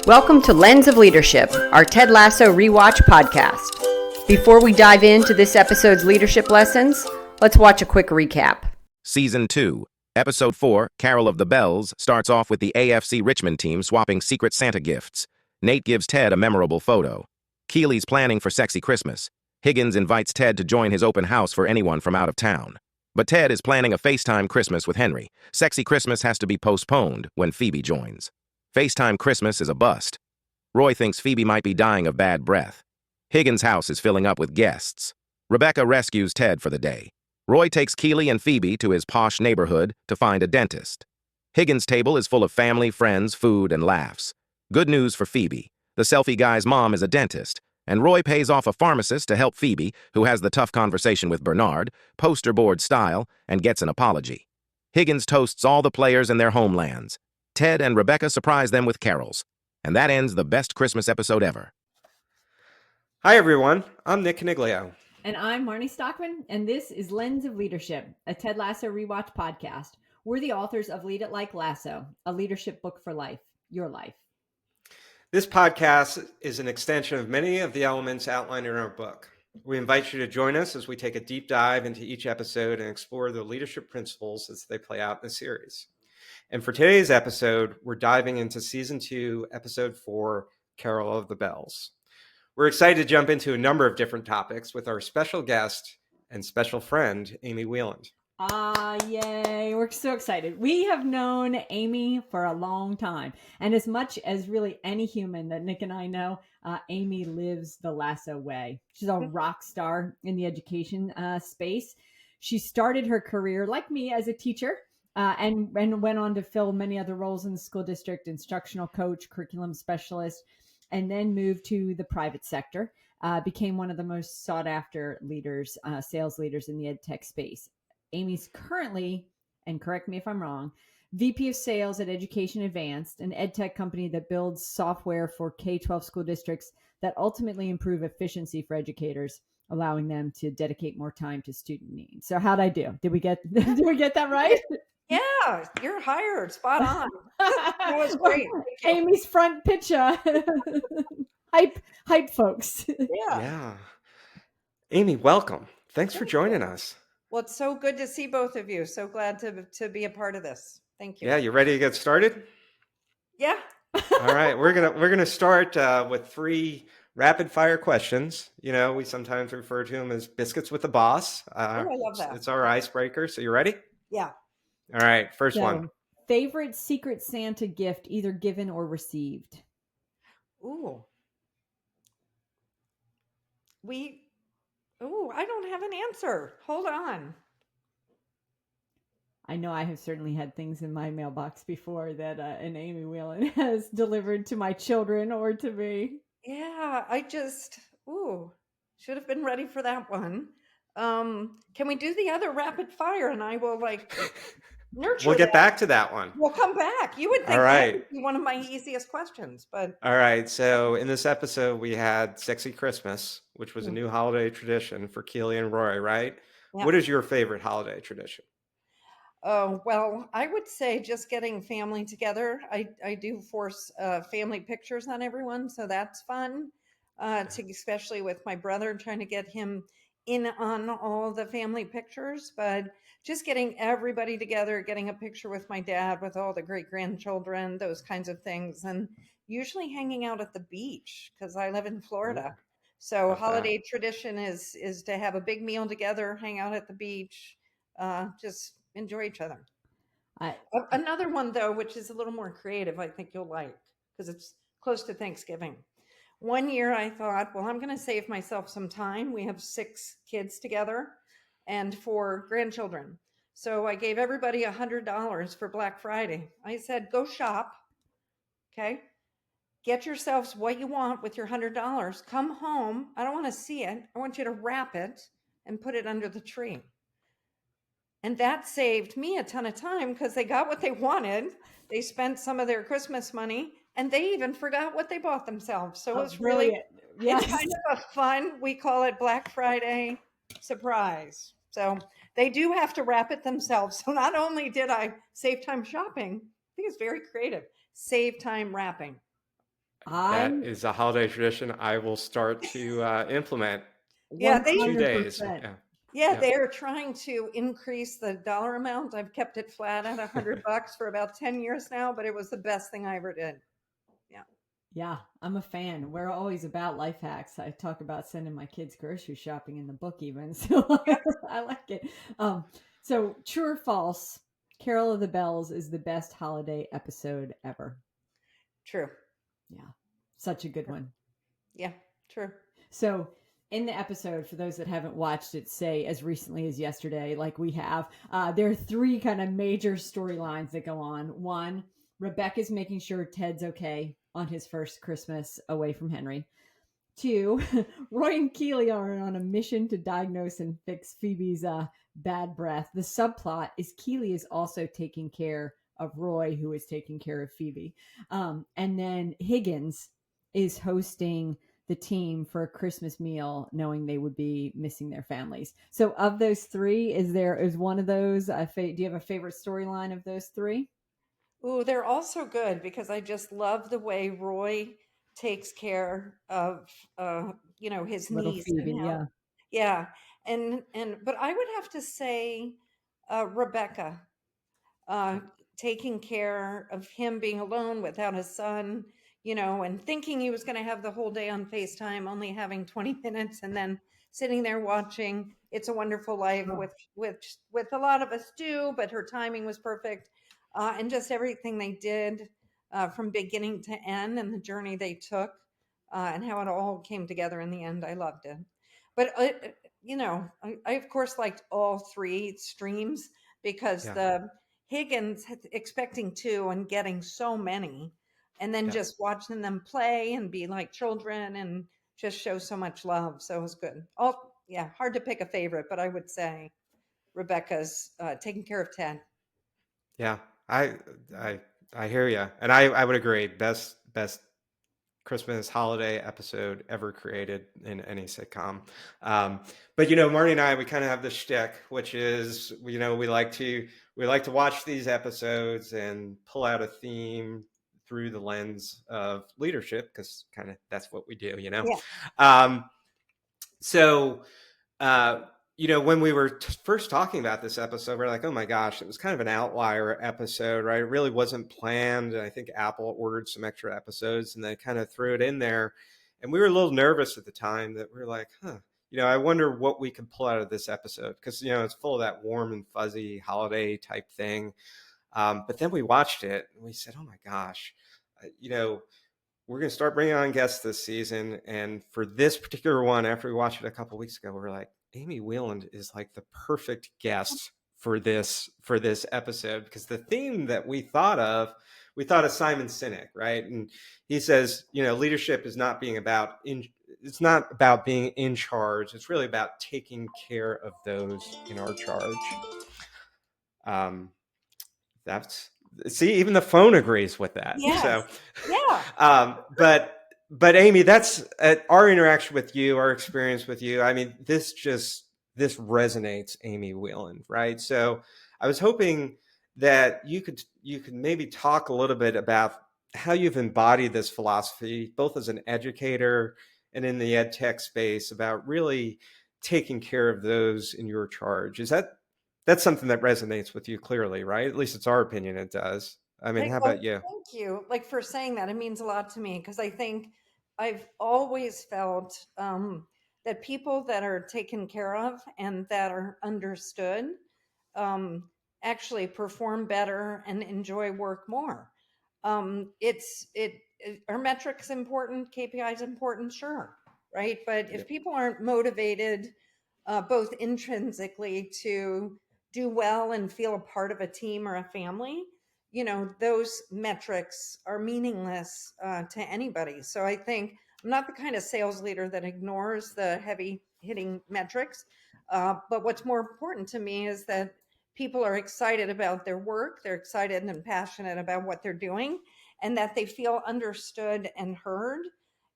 Welcome to Lens of Leadership, our Ted Lasso rewatch podcast. Before we dive into this episode's leadership lessons, let's watch a quick recap. Season 2, Episode 4, Carol of the Bells, starts off with the AFC Richmond team swapping Secret Santa gifts. Nate gives Ted a memorable photo. Keeley's planning for Sexy Christmas. Higgins invites Ted to join his open house for anyone from out of town. But Ted is planning a FaceTime Christmas with Henry. Sexy Christmas has to be postponed when Phoebe joins. FaceTime Christmas is a bust. Roy thinks Phoebe might be dying of bad breath. Higgins' house is filling up with guests. Rebecca rescues Ted for the day. Roy takes Keeley and Phoebe to his posh neighborhood to find a dentist. Higgins' table is full of family, friends, food, and laughs. Good news for Phoebe. The selfie guy's mom is a dentist, and Roy pays off a pharmacist to help Phoebe, who has the tough conversation with Bernard, poster board style, and gets an apology. Higgins toasts all the players in their homelands. Ted and Rebecca surprise them with carols. And that ends the best Christmas episode ever. Hi, everyone. I'm Nick Caniglio. And I'm Marnie Stockman, and this is Lens of Leadership, a Ted Lasso rewatch podcast. We're the authors of Lead It Like Lasso, a leadership book for life, your life. This podcast is an extension of many of the elements outlined in our book. We invite you to join us as we take a deep dive into each episode and explore the leadership principles as they play out in the series. And for today's episode, we're diving into Season 2, Episode 4, Carol of the Bells. We're excited to jump into a number of different topics with our special guest and special friend, Amy Wieland. Yay. We're so excited. We have known Amy for a long time. And as much as really any human that Nick and I know, Amy lives the Lasso way. She's a rock star in the education space. She started her career, like me, as a teacher. And went on to fill many other roles in the school district, instructional coach, curriculum specialist, and then moved to the private sector, became one of the most sought after leaders, sales leaders in the ed tech space. Amy's currently, and correct me if I'm wrong, VP of Sales at Education Advanced, an ed tech company that builds software for K-12 school districts that ultimately improve efficiency for educators, allowing them to dedicate more time to student needs. So how'd I do? Did we get that right? Yeah, you're hired. Spot on. That was great. Amy's front picture. hype folks. Yeah. Amy, welcome. Thanks for joining us. Well, it's so good to see both of you. So glad to be a part of this. Thank you. Yeah, you ready to get started? Yeah. All right, we're gonna start with 3 rapid fire questions. You know, we sometimes refer to them as biscuits with the boss. I love that. It's our icebreaker. So you ready? Yeah. All right, first one. Favorite Secret Santa gift, either given or received? Ooh. I don't have an answer. Hold on. I know I have certainly had things in my mailbox before that an Amy Wieland has delivered to my children or to me. Yeah, should have been ready for that one. Can we do the other rapid fire and I will nurture We'll get that. Back to that one. We'll come back. You would think All right. that would be one of my easiest questions, but All right. So in this episode, we had Sexy Christmas, which was a new holiday tradition for Keeley and Roy, right? Yeah. What is your favorite holiday tradition? Oh, well, I would say just getting family together. I do force family pictures on everyone, so that's fun. Especially with my brother, trying to get him in on all the family pictures, but just getting everybody together, getting a picture with my dad, with all the great grandchildren, those kinds of things, and usually hanging out at the beach because I live in Florida. So holiday tradition is to have a big meal together, hang out at the beach, just enjoy each other. Another one though, which is a little more creative, I think you'll like because it's close to Thanksgiving. One year I thought, well, I'm going to save myself some time. We have 6 kids together and 4 grandchildren. So I gave everybody $100 for Black Friday. I said, go shop. Okay. Get yourselves what you want with your $100. Come home. I don't want to see it. I want you to wrap it and put it under the tree. And that saved me a ton of time because they got what they wanted. They spent some of their Christmas money and they even forgot what they bought themselves. So it was really, it's kind of a fun, we call it Black Friday surprise. So they do have to wrap it themselves. So not only did I save time shopping, I think it's very creative, save time wrapping. I That is a holiday tradition I will start to implement. Yeah, they 2 days. 100%. Yeah. yeah, Yeah. they are trying to increase the dollar amount. I've kept it flat at $100 for about 10 years now, but it was the best thing I ever did. Yeah. Yeah, I'm a fan. We're always about life hacks. I talk about sending my kids grocery shopping in the book, even. So I like it. So true or false? Carol of the Bells is the best holiday episode ever. True. Yeah, such a good one. Yeah, true. So in the episode, for those that haven't watched it, say as recently as yesterday, like we have, there are three kind of major storylines that go on. One, Rebecca's making sure Ted's okay on his first Christmas away from Henry. Two, Roy and Keeley are on a mission to diagnose and fix Phoebe's bad breath. The subplot is Keeley is also taking care of Roy, who is taking care of Phoebe. And then Higgins is hosting the team for a Christmas meal, knowing they would be missing their families. So, of those three, is one of those? Do you have a favorite storyline of those three? Ooh, they're also good because I just love the way Roy takes care of his Little niece and Phoebe, how yeah. yeah. And but I would have to say Rebecca uh taking care of him being alone without his son, and thinking he was going to have the whole day on FaceTime, only having 20 minutes, and then sitting there watching It's a Wonderful Life, Oh, with a lot of us do, but her timing was perfect. And just everything they did from beginning to end, and the journey they took, and how it all came together in the end. I loved it. But I of course liked all three streams, because Yeah. the Higgins expecting two and getting so many, and then Yeah. just watching them play and be like children and just show so much love. So it was good. Oh, yeah, hard to pick a favorite, but I would say Rebecca's taking care of Ted. Yeah. I I I hear you. And I would agree. Best Christmas holiday episode ever created in any sitcom. Um, but Marty and I, we kind of have this shtick, which is, we like to watch these episodes and pull out a theme through the lens of leadership, because kind of that's what we do. Yeah. Um, so uh, when we were first talking about this episode, we are like, oh my gosh, it was kind of an outlier episode, right? It really wasn't planned. And I think Apple ordered some extra episodes and they kind of threw it in there. And we were a little nervous at the time that we were like, I wonder what we could pull out of this episode. Because, it's full of that warm and fuzzy holiday type thing. But then we watched it and we said, oh my gosh, we're going to start bringing on guests this season. And for this particular one, after we watched it a couple weeks ago, we're like, Amy Wieland is like the perfect guest for this episode, because the theme that we thought of Simon Sinek, right? And he says, leadership is not it's not about being in charge. It's really about taking care of those in our charge. That's See, even the phone agrees with that. Yes. So, Yeah. but Amy, that's our interaction with you, our experience with you. I mean, this resonates, Amy Wieland, right? So, I was hoping that you could maybe talk a little bit about how you've embodied this philosophy, both as an educator and in the ed tech space, about really taking care of those in your charge. That's something that resonates with you clearly, right? At least it's our opinion it does. I mean, how Well, about you? thank you, like, for saying that. It means a lot to me, because I think I've always felt that people that are taken care of and that are understood um, actually perform better and enjoy work more. Are metrics important? KPIs important? Sure, right? But if Yep. people aren't motivated, both intrinsically to do well and feel a part of a team or a family, those metrics are meaningless to anybody. So I think I'm not the kind of sales leader that ignores the heavy hitting metrics. But what's more important to me is that people are excited about their work, they're excited and passionate about what they're doing, and that they feel understood and heard.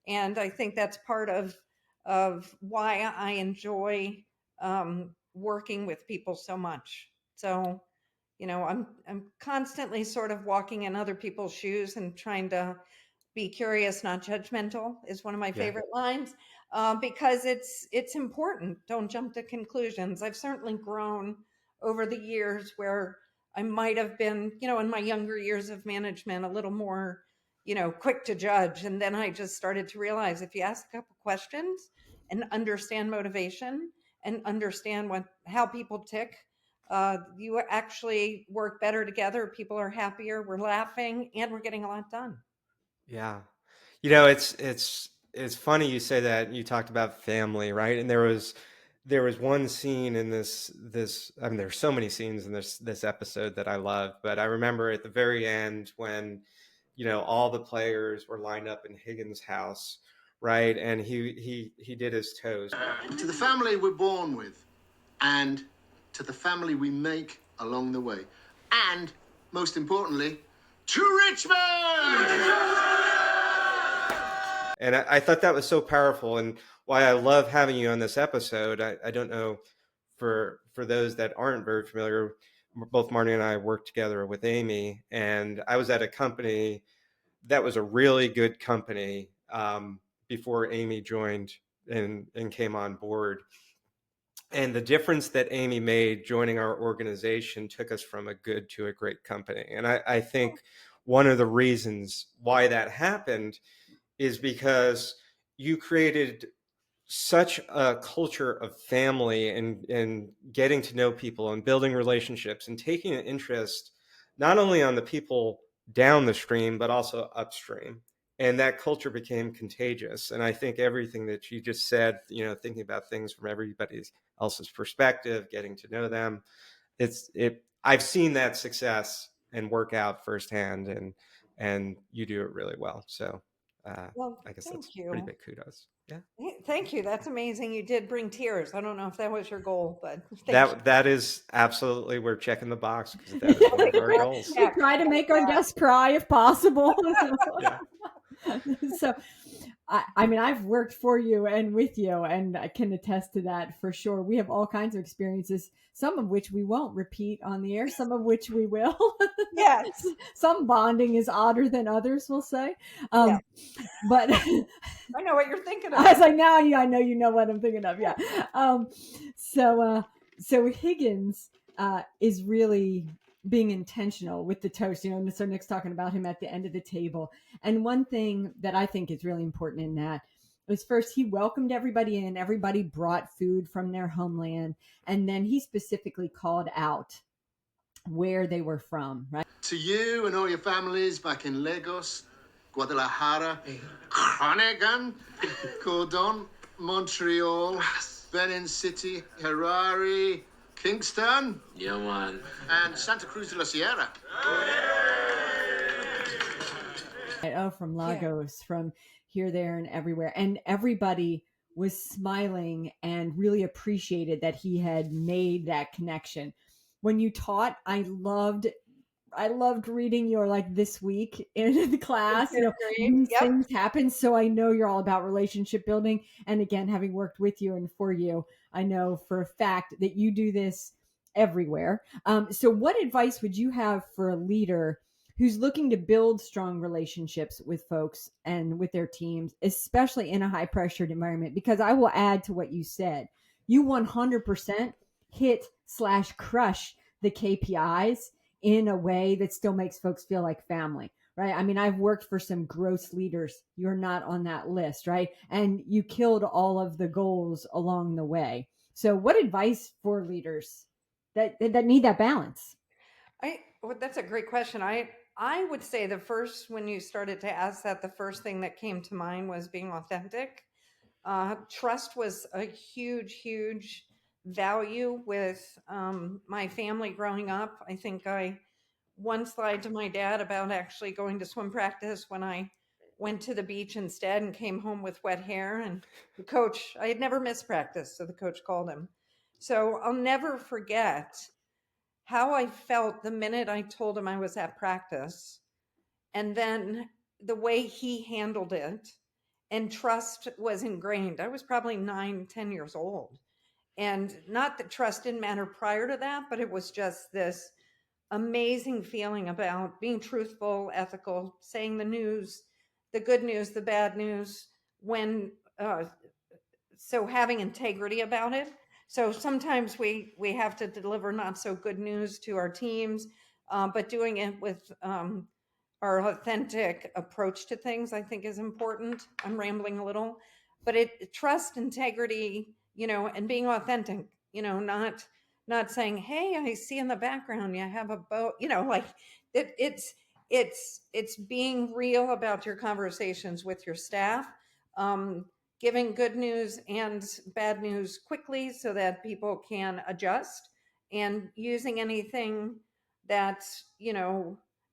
And I think that's part of why I enjoy working with people so much. So, I'm constantly sort of walking in other people's shoes and trying to be curious, not judgmental is one of my Yeah. favorite lines, because it's important. Don't jump to conclusions. I've certainly grown over the years where I might have been, in my younger years of management, a little more, quick to judge. And then I just started to realize if you ask a couple questions and understand motivation and understand how people tick, you actually work better together. People are happier. We're laughing and we're getting a lot done. Yeah. It's funny you say that. You talked about family, right? And there was one scene in this I mean, there's so many scenes in this episode that I love, but I remember at the very end when all the players were lined up in Higgins' house, right? And he did his toast. To the family we're born with, and to the family we make along the way, and most importantly, to Richmond! And I thought that was so powerful, and why I love having you on this episode. I don't know, for those that aren't very familiar, both Marnie and I worked together with Amy, and I was at a company that was a really good company before Amy joined and came on board. And the difference that Amy made joining our organization took us from a good to a great company. And I think one of the reasons why that happened is because you created such a culture of family and getting to know people and building relationships and taking an interest not only on the people down the stream, but also upstream. And that culture became contagious. And I think everything that you just said, thinking about things from everybody else's perspective, getting to know them, I've seen that success and work out firsthand, and you do it really well. So Well, I guess thank that's you. pretty big kudos. Yeah. Thank you. That's amazing. You did bring tears. I don't know if that was your goal, but thank you. That is absolutely, we're checking the box because that is one of our goals. We try to make our guests cry if possible. Yeah. So, I mean, I've worked for you and with you, and I can attest to that for sure. We have all kinds of experiences, some of which we won't repeat on the air, some of which we will. Yes. Some bonding is odder than others, we'll say. Yeah. But I know what you're thinking of. I was like, now I know you know what I'm thinking of. Yeah. So Higgins is really being intentional with the toast. So Nick's talking about him at the end of the table. And one thing that I think is really important in that was, first, he welcomed everybody in. Everybody brought food from their homeland. And then he specifically called out where they were from, right? To you and all your families back in Lagos, Guadalajara, Groningen, Cordon, Montreal, Benin City, Harare, Kingston. Yeah, man. And Santa Cruz de la Sierra. Oh, from Lagos, from here, there, and everywhere. And everybody was smiling and really appreciated that he had made that connection. When you taught, I loved reading your this week in the class. These things happen. So I know you're all about relationship building. And again, having worked with you and for you, I know for a fact that you do this everywhere. So what advice would you have for a leader who's looking to build strong relationships with folks and with their teams, especially in a high pressured environment? Because I will add to what you said, you 100% hit/crush the KPIs in a way that still makes folks feel like family, right? I mean, I've worked for some gross leaders. You're not on that list, right? And you killed all of the goals along the way. So what advice for leaders that need that balance? That's a great question. I would say when you started to ask that, the first thing that came to mind was being authentic. Trust was a huge, huge value with my family growing up. I think I once lied to my dad about actually going to swim practice when I went to the beach instead and came home with wet hair. And the coach, I had never missed practice, so the coach called him. So I'll never forget how I felt the minute I told him I was at practice, and then the way he handled it. And trust was ingrained. I was probably 9-10 years old. And not that trust didn't matter prior to that, but it was just this amazing feeling about being truthful, ethical, saying the news the good news, the bad news, when so having integrity about it. So sometimes we have to deliver not so good news to our teams, but doing it with our authentic approach to things, I think, is important. I'm rambling a little, but trust, integrity, and being authentic, not saying, "Hey, I see in the background you have a boat," like it's being real about your conversations with your staff, um, giving good news and bad news quickly so that people can adjust, and using anything that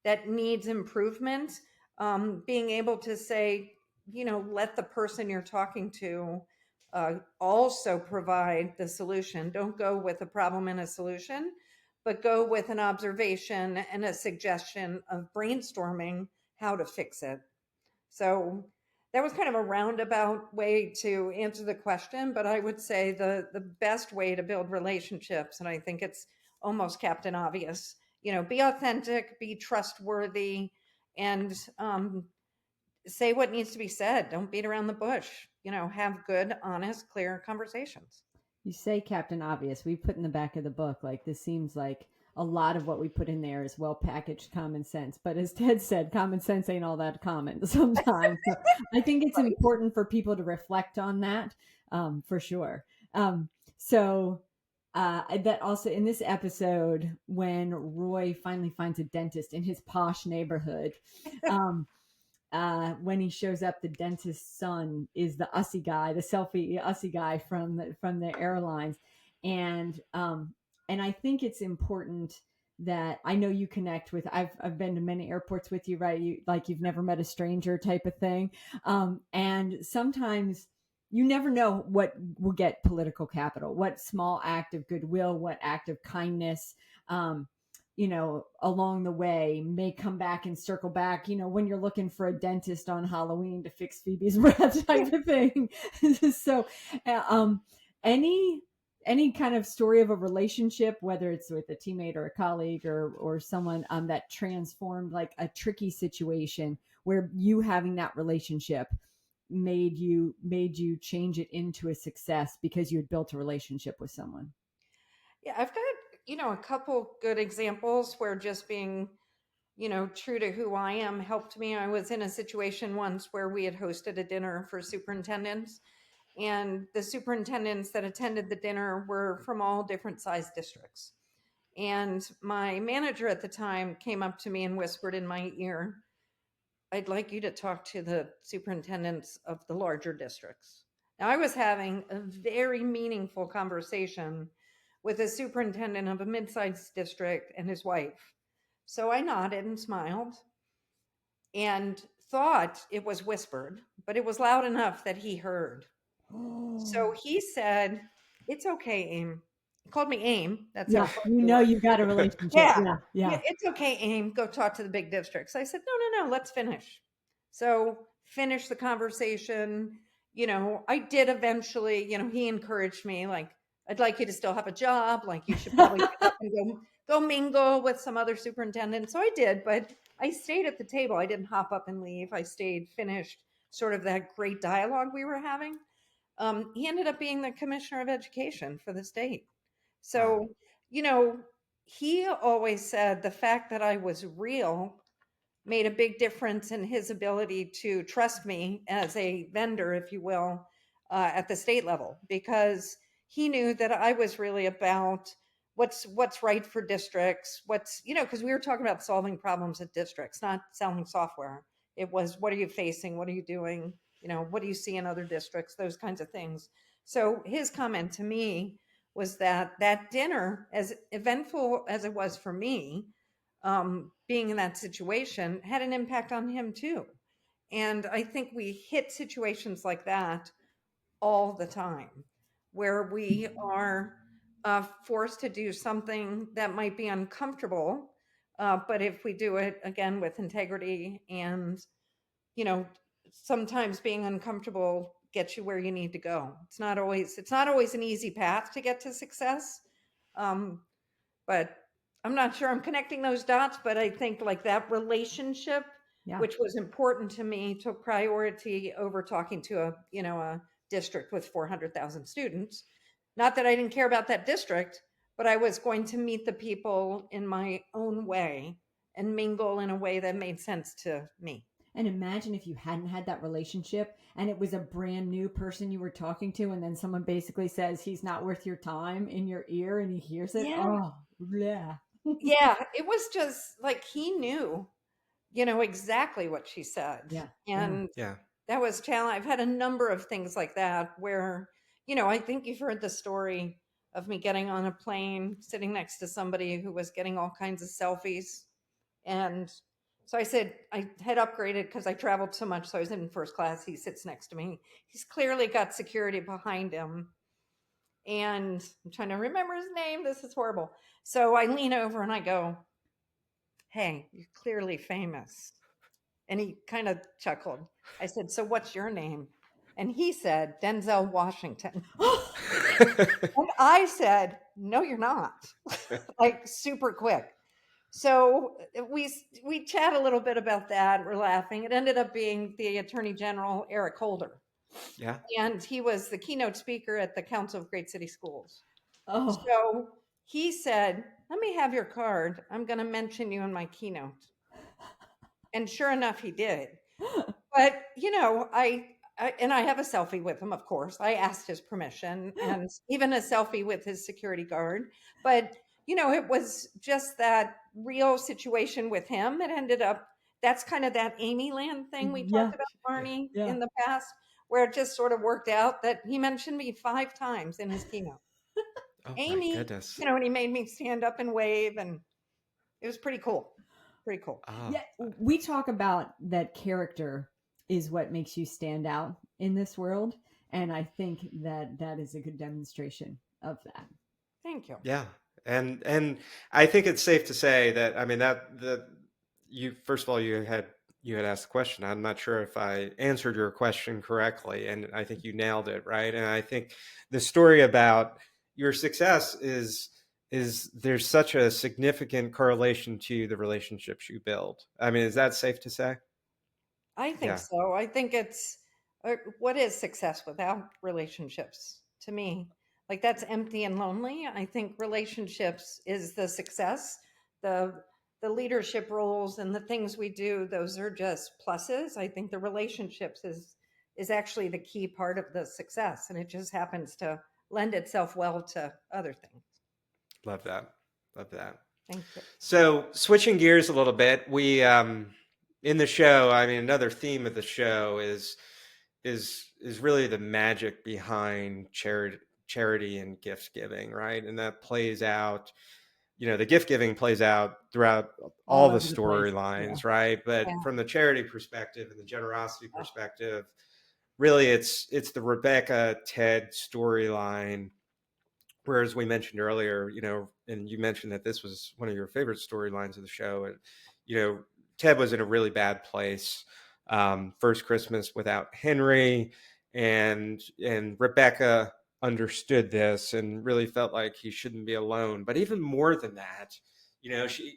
that needs improvement, being able to say, let the person you're talking to also provide the solution. Don't go with a problem and a solution, but go with an observation and a suggestion of brainstorming how to fix it. So that was kind of a roundabout way to answer the question, but I would say the best way to build relationships, and I think it's almost Captain Obvious, be authentic, be trustworthy, and say what needs to be said. Don't beat around the bush. Have good, honest, clear conversations. You say Captain Obvious. We put in the back of the book, like, this seems like a lot of what we put in there is well packaged common sense. But as Ted said, common sense ain't all that common sometimes. So I think it's Right. important for people to reflect on that, for sure. So that also in this episode, when Roy finally finds a dentist in his posh neighborhood, when he shows up, the dentist's son is the Ussy guy, the selfie Ussy guy from the airlines, and I think it's important that I know you connect with. I've been to many airports with you, right? You've never met a stranger type of thing, and sometimes you never know what will get political capital, what small act of goodwill, what act of kindness. Along the way may come back and circle back, when you're looking for a dentist on Halloween to fix Phoebe's breath type of thing. So, any kind of story of a relationship, whether it's with a teammate or a colleague or someone that transformed, like a tricky situation where you having that relationship made you change it into a success because you had built a relationship with someone. Yeah, I've got, a couple good examples where just being, true to who I am helped me. I was in a situation once where we had hosted a dinner for superintendents, and the superintendents that attended the dinner were from all different size districts. And my manager at the time came up to me and whispered in my ear, "I'd like you to talk to the superintendents of the larger districts." Now, I was having a very meaningful conversation with a superintendent of a mid-sized district and his wife. So I nodded and smiled and thought it was whispered, but it was loud enough that he heard. So he said, "It's okay, Aim." He called me Aim. That's how Yeah, close you we know were. you've got a relationship. Yeah. Yeah, Yeah, yeah. it's okay, Aim. Go talk to the big districts. I said, no, let's finish. So finish the conversation. I did eventually, he encouraged me, like, "I'd like you to still have a job. Like, you should probably get up and go mingle with some other superintendents." So I did, but I stayed at the table. I didn't hop up and leave. I stayed, finished sort of that great dialogue we were having. He ended up being the commissioner of education for the state. So, you know, he always said the fact that I was real made a big difference in his ability to trust me as a vendor, if you will, at the state level, because he knew that I was really about what's right for districts, because we were talking about solving problems at districts, not selling software. It was, what are you facing? What are you doing? What do you see in other districts? Those kinds of things. So his comment to me was that dinner, as eventful as it was for me, being in that situation, had an impact on him too. And I think we hit situations like that all the time, where we are forced to do something that might be uncomfortable. But if we do it again with integrity, and, sometimes being uncomfortable gets you where you need to go. It's not always an easy path to get to success. Um, but I'm not sure I'm connecting those dots, but I think, like, that relationship Yeah. which was important to me, took priority over talking to a district with 400,000 students. Not that I didn't care about that district, but I was going to meet the people in my own way and mingle in a way that made sense to me. And imagine if you hadn't had that relationship and it was a brand new person you were talking to, and then someone basically says he's not worth your time in your ear and he hears it. Yeah. Oh, yeah. Yeah, it was just like he knew, exactly what she said. Yeah. And Yeah. that was challenge. I've had a number of things like that where, I think you've heard the story of me getting on a plane, sitting next to somebody who was getting all kinds of selfies. And so I said, I had upgraded because I traveled so much. So I was in first class. He sits next to me. He's clearly got security behind him. And I'm trying to remember his name. This is horrible. So I lean over and I go, "Hey, you're clearly famous." And he kind of chuckled. I said, "So what's your name?" And he said, "Denzel Washington." And I said, "No, you're not." Like super quick. So we chat a little bit about that. We're laughing. It ended up being the Attorney General, Eric Holder. Yeah. And he was the keynote speaker at the Council of Great City Schools. Oh, So he said, "Let me have your card. I'm going to mention you in my keynote." And sure enough, he did. But, I have a selfie with him, of course. I asked his permission and even a selfie with his security guard. But, it was just that real situation with him. It ended up, that's kind of that Amy Land thing we yeah. talked about, Marnie, Yeah. in the past, where it just sort of worked out that he mentioned me 5 times in his keynote. Oh my Amy, goodness. and he made me stand up and wave, and it was pretty cool. Pretty cool. Oh, Yeah. We talk about that character is what makes you stand out in this world. And I think that is a good demonstration of that. Thank you. yeah. And I think it's safe to say that, I mean, you, first of all, you had asked the question. I'm not sure if I answered your question correctly, and I think you nailed it, right? And I think the story about your success is there's such a significant correlation to the relationships you build. I mean, is that safe to say? I think Yeah. so. I think it's what is success without relationships to me? Like that's empty and lonely. I think relationships is the success. The the leadership roles and the things we do, those are just pluses. I think the relationships is actually the key part of the success, and it just happens to lend itself well to other things. Love that. Love that. Thank you. So switching gears a little bit, we in the show, I mean, another theme of the show is really the magic behind charity and gift giving, right? And that plays out, the gift giving plays out throughout all All the over the place. Yeah. storylines, right? But Yeah. from the charity perspective and the generosity perspective, really it's the Rebecca Ted storyline. Whereas we mentioned earlier, and you mentioned that this was one of your favorite storylines of the show, and Ted was in a really bad place. First Christmas without Henry, and Rebecca understood this and really felt like he shouldn't be alone. But even more than that,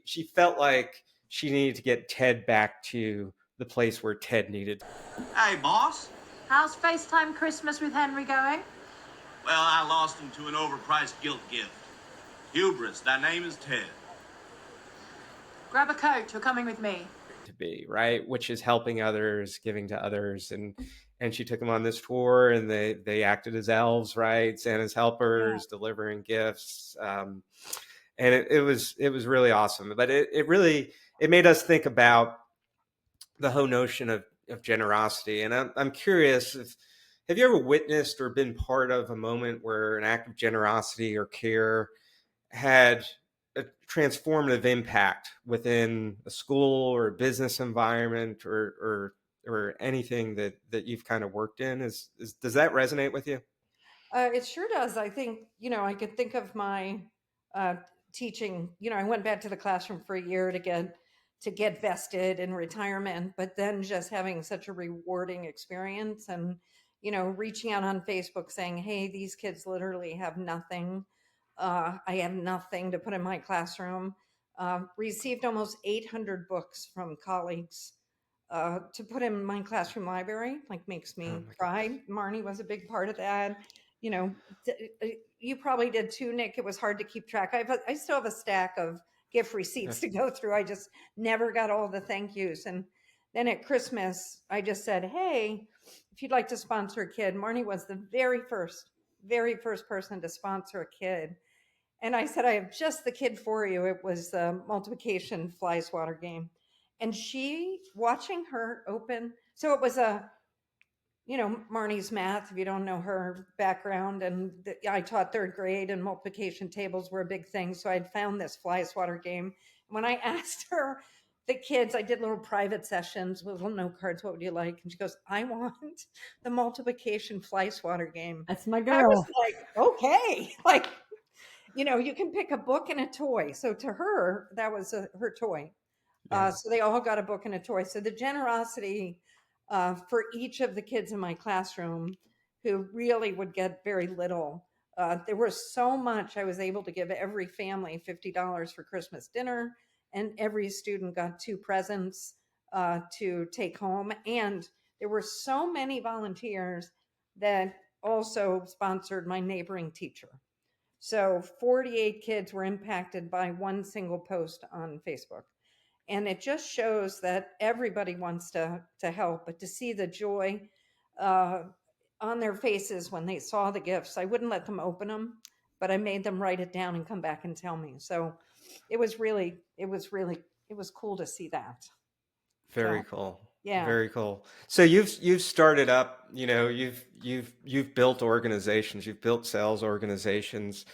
she felt like she needed to get Ted back to the place where Ted needed. Hey, boss. How's FaceTime Christmas with Henry going? Well, I lost him to an overpriced guilt gift. Hubris, thy name is Ted. Grab a coat, you're coming with me. To be, right, which is helping others, giving to others, and she took him on this tour, and they acted as elves, right, Santa's helpers, delivering gifts, and it was really awesome. But it really made us think about the whole notion of generosity. And I'm curious, have you ever witnessed or been part of a moment where an act of generosity or care had a transformative impact within a school or a business environment or anything that you've kind of worked in? Does that resonate with you? It sure does. I think, I could think of my teaching. I went back to the classroom for a year to get vested in retirement, but then just having such a rewarding experience and, reaching out on Facebook saying, "Hey, these kids literally have nothing. I have nothing to put in my classroom." Received almost 800 books from colleagues to put him in my classroom library, like makes me cry. Marnie was a big part of that. You know, you probably did too, Nick. It was hard to keep track. I still have a stack of gift receipts to go through. I just never got all the thank yous. And then at Christmas, I just said, hey, if you'd like to sponsor a kid, Marnie was the very first person to sponsor a kid. And I said, I have just the kid for you. It was the multiplication fly swatter game. And she, watching her open, so it was Marnie's math, if you don't know her background. And I taught third grade, and multiplication tables were a big thing. So I'd found this fly swatter game. When I asked her, the kids, I did little private sessions with little note cards. What would you like? And she goes, I want the multiplication fly swatter game. That's my I was girl. like, okay. Like, you can pick a book and a toy. So to her, that was her toy. So they all got a book and a toy. So the generosity for each of the kids in my classroom who really would get very little. There was so much. I was able to give every family $50 for Christmas dinner, and every student got 2 presents to take home. And there were so many volunteers that also sponsored my neighboring teacher. So 48 kids were impacted by one single post on Facebook. And it just shows that everybody wants to help, but to see the joy on their faces when they saw the gifts. I wouldn't let them open them, but I made them write it down and come back and tell me. So it was cool to see that. Very cool. Yeah. Very cool. So you've started up, you've built organizations, you've built sales organizations.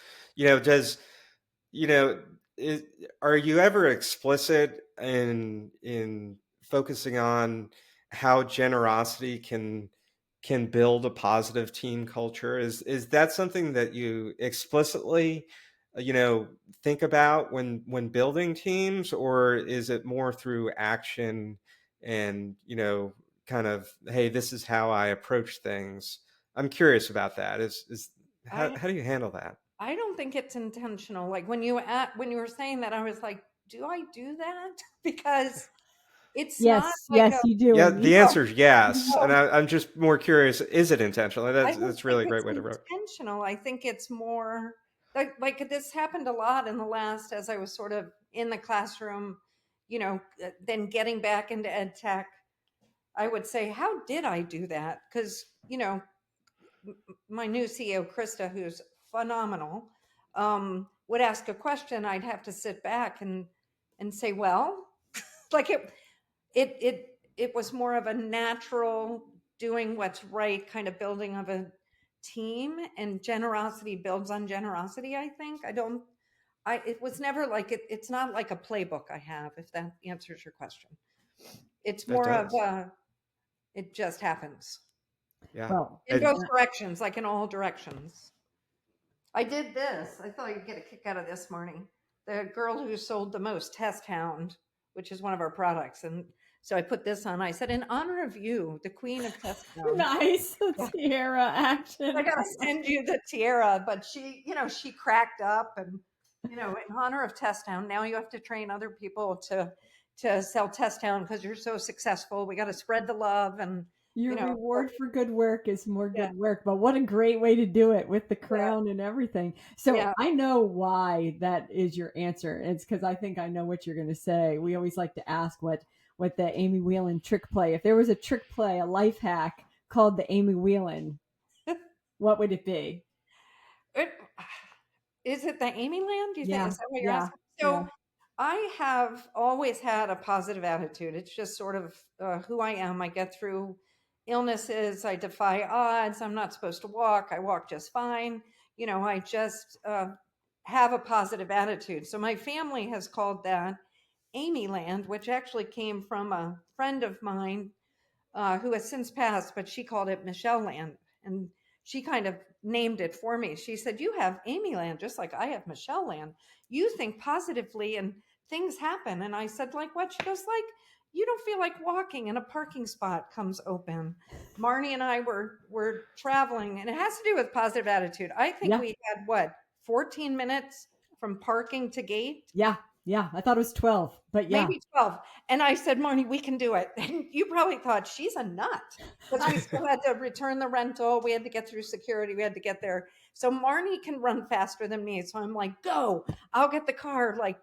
Are you ever explicit in focusing on how generosity can build a positive team culture? Is that something that you explicitly think about when building teams, or is it more through action and kind of, hey, this is how I approach things? I'm curious about that. How do you handle that? I don't think it's intentional. Like when you were saying that, I was like, do I do that? Because it's not like Yes, you do. Yeah, the answer is yes. No. And I'm just more curious, is it intentional? I don't That's really a think great it's way to write. intentional. I think it's more like this happened a lot in the last, as I was sort of in the classroom, then getting back into ed tech. I would say, how did I do that? Because, my new CEO, Krista, who's phenomenal, would ask a question. I'd have to sit back and say, well, like it was more of a natural doing what's right, kind of building of a team, and generosity builds on generosity. I think it was never like it's not like a playbook I have, if that answers your question. It's more of it just happens. Yeah. Well, In both directions, like in all directions. I did this. I thought you'd get a kick out of this, Marnie. The girl who sold the most, Test Hound, which is one of our products. And so I put this on. I said, in honor of you, the queen of Test Hound. nice tiara action. I got to send you the tiara. But she cracked up and, in honor of Test Hound, now you have to train other people to sell Test Hound because you're so successful. We got to spread the love and, Your reward for good work is more good work, but what a great way to do it with the crown and everything. So I know why that is your answer. It's because I think I know what you're going to say. We always like to ask what the Amy Wieland trick play. If there was a trick play, a life hack called the Amy Wieland, what would it be? Is it the Amy Land? Do you think? Is that what you're asking? So yeah. I have always had a positive attitude. It's just sort of who I am. I get through illnesses. I defy odds. I'm not supposed to walk. I walk just fine. I just have a positive attitude. So my family has called that Amy Land, which actually came from a friend of mine who has since passed, but she called it Michelle Land. And she kind of named it for me. She said, you have Amy Land, just like I have Michelle Land. You think positively and things happen. And I said, like what? She goes, like, you don't feel like walking and a parking spot comes open. Marnie and I were traveling, and it has to do with positive attitude. I think we had 14 minutes from parking to gate. Yeah. Yeah, I thought it was 12, but yeah. Maybe 12. And I said, Marnie, we can do it. And you probably thought she's a nut because we still had to return the rental. We had to get through security. We had to get there. So Marnie can run faster than me. So I'm like, go, I'll get the car. Like,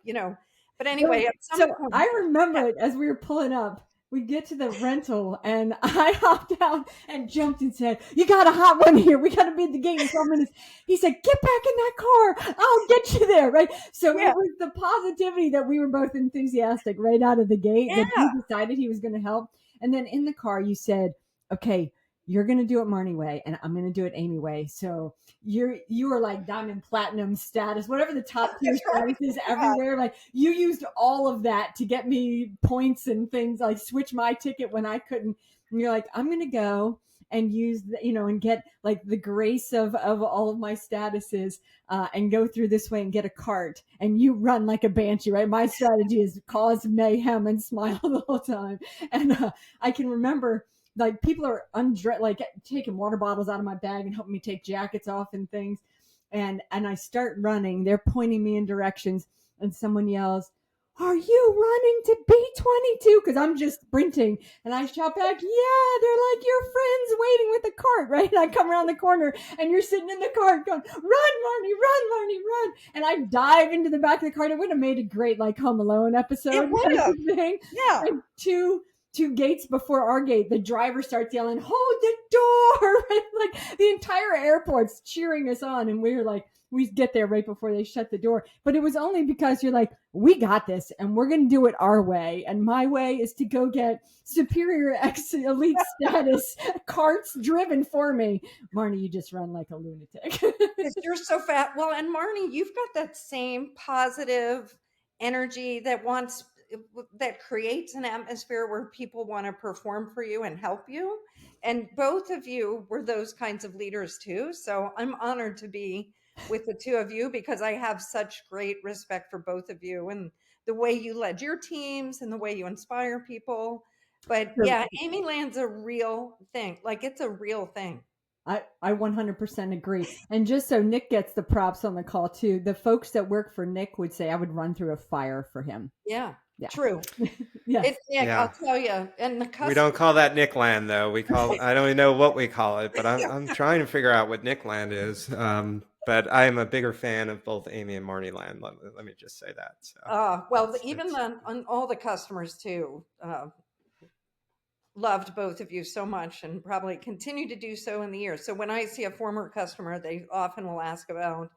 but anyway, at some So point, I remember it as we were pulling up. We get to the rental and I hopped out and jumped and said, "You got a hot one here. We got to be at the gate in 12 minutes." He said, "Get back in that car. I'll get you there." Right. So Yeah. it was the positivity that we were both enthusiastic right out of the gate that Yeah. he decided he was going to help. And then in the car, you said, "Okay, you're going to do it Marnie way and I'm going to do it Amy way." So you were like diamond platinum status, whatever the top tier status is everywhere. Like you used all of that to get me points and things, like switch my ticket when I couldn't. And you're like, I'm going to go and use and get like the grace of all of my statuses and go through this way and get a cart, and you run like a banshee, right? My strategy is cause mayhem and smile the whole time. And I can remember like people are like taking water bottles out of my bag and helping me take jackets off and things. And I start running. They're pointing me in directions, and someone yells, "Are you running to B-22?" Because I'm just sprinting. And I shout back, "Yeah." They're like, "Your friend's waiting with the cart," right? And I come around the corner, and you're sitting in the cart going, "Run, Marnie, run, Marnie, run." And I dive into the back of the cart. It would have made a great like Home Alone episode. It would have. Thing. Yeah. And two gates before our gate, the driver starts yelling, "Hold the door!" Right? Like the entire airport's cheering us on, and we're like, we get there right before they shut the door. But it was only because you're like, we got this, and we're going to do it our way. And my way is to go get superior elite status carts driven for me. Marnie, you just run like a lunatic. You're so fat. Well, and Marnie, you've got that same positive energy that creates an atmosphere where people want to perform for you and help you. And both of you were those kinds of leaders too. So I'm honored to be with the two of you because I have such great respect for both of you and the way you led your teams and the way you inspire people. But yeah, Amy Land's a real thing. Like it's a real thing. I 100% agree. And just so Nick gets the props on the call too, the folks that work for Nick would say I would run through a fire for him. Yeah. Yeah. True. Yeah. It's Nick, Yeah. I'll tell you. And We don't call that Nick Land though. I don't even know what we call it, but I'm trying to figure out what Nick Land is. But I am a bigger fan of both Amy and Marnie Land. Let me just say that. So, well, even on all the customers too, loved both of you so much and probably continue to do so in the years. So when I see a former customer, they often will ask about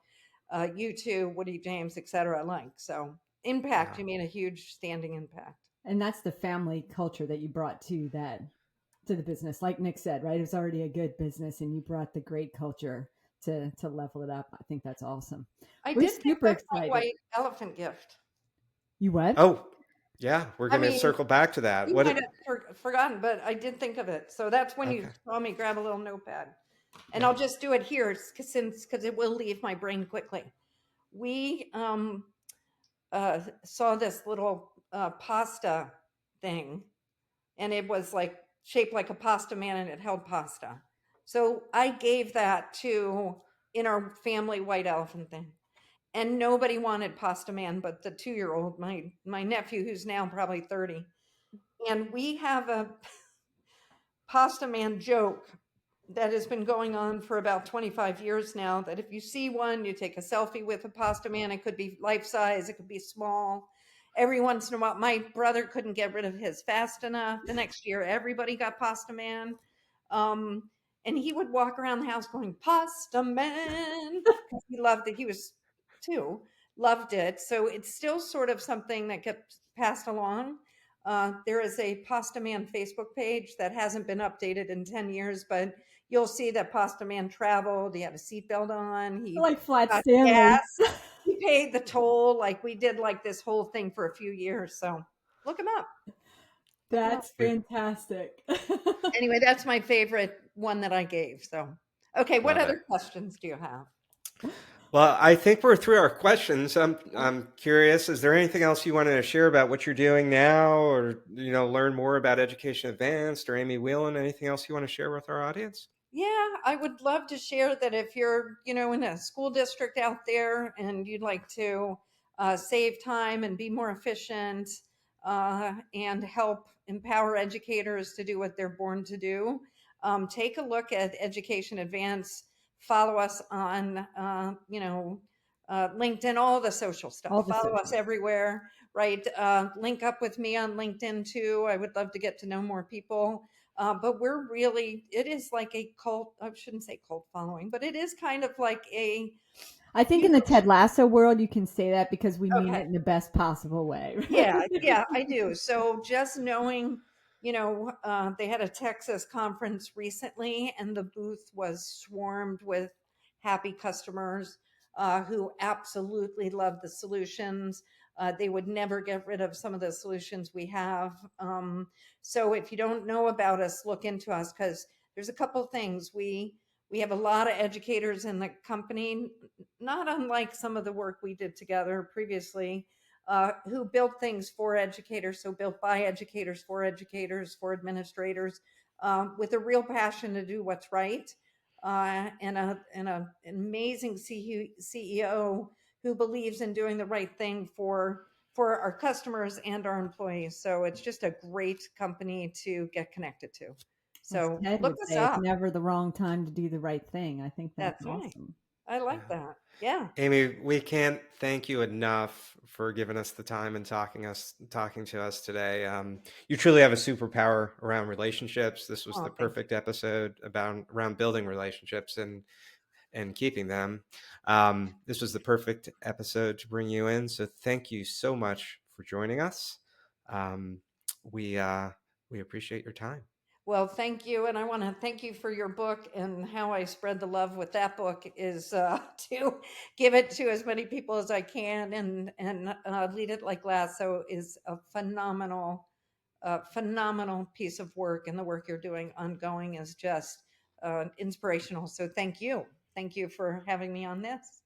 you two, Woody James, etc. Like so. Impact, you mean a huge standing impact. And that's the family culture that you brought to the business. Like Nick said, right? It was already a good business and you brought the great culture to level it up. I think that's awesome. We're did super excited. White elephant gift. You what? Oh, yeah, we're going to circle back to that. You might have forgotten, but I did think of it. So that's when you saw me grab a little notepad. And I'll just do it here because it will leave my brain quickly. We saw this little pasta thing, and it was like shaped like a pasta man, and it held pasta. So I gave that in our family white elephant thing, and nobody wanted pasta man, but the 2-year-old, my nephew, who's now probably 30, and we have a pasta man joke that has been going on for about 25 years now, that if you see one, you take a selfie with a pasta man. It could be life size, it could be small. Every once in a while, my brother couldn't get rid of his fast enough. The next year, everybody got pasta man. And he would walk around the house going, "Pasta man," because he loved it. He was 2, loved it. So it's still sort of something that gets passed along. There is a Pasta Man Facebook page that hasn't been updated in 10 years, but you'll see that Pasta Man traveled. He had a seatbelt on. He like Flat Stanley. He paid the toll. Like we did like this whole thing for a few years. So look him up. That's fantastic. Anyway, that's my favorite one that I gave. So, okay. What other questions do you have? Well, I think we're through our questions. I'm curious, is there anything else you wanted to share about what you're doing now, or learn more about Education Advanced or Amy Wieland? Anything else you want to share with our audience? Yeah, I would love to share that if you're, in a school district out there and you'd like to save time and be more efficient, and help empower educators to do what they're born to do. Take a look at Education Advance. Follow us on, LinkedIn, all the social stuff. All the Follow us socials. everywhere, right? Link up with me on LinkedIn too. I would love to get to know more people. But it is like a cult. I shouldn't say cult following, but it is kind of like a, I think in the Ted Lasso world, you can say that because we mean okay. it in the best possible way. Yeah, I do. So just knowing, they had a Texas conference recently, and the booth was swarmed with happy customers who absolutely love the solutions. They would never get rid of some of the solutions we have. So if you don't know about us, look into us, because there's a couple things. We have a lot of educators in the company, not unlike some of the work we did together previously, who built things for educators, so built by educators, for administrators, with a real passion to do what's right, and an amazing CEO who believes in doing the right thing for our customers and our employees. So it's just a great company to get connected to. As So Ted look would us say, it's up. never the wrong time to do the right thing. I think that's That's right. awesome. I like Yeah. that. Yeah. Amy, we can't thank you enough for giving us the time and talking to us today. You truly have a superpower around relationships. This was Oh, the thank you. perfect episode around building relationships and keeping them. This was the perfect episode to bring you in. So thank you so much for joining us. Um, we appreciate your time. Well, thank you. And I want to thank you for your book, and how I spread the love with that book is to give it to as many people as I can. And Lead It Like Lasso is a phenomenal piece of work. And the work you're doing ongoing is just inspirational. So thank you. Thank you for having me on this.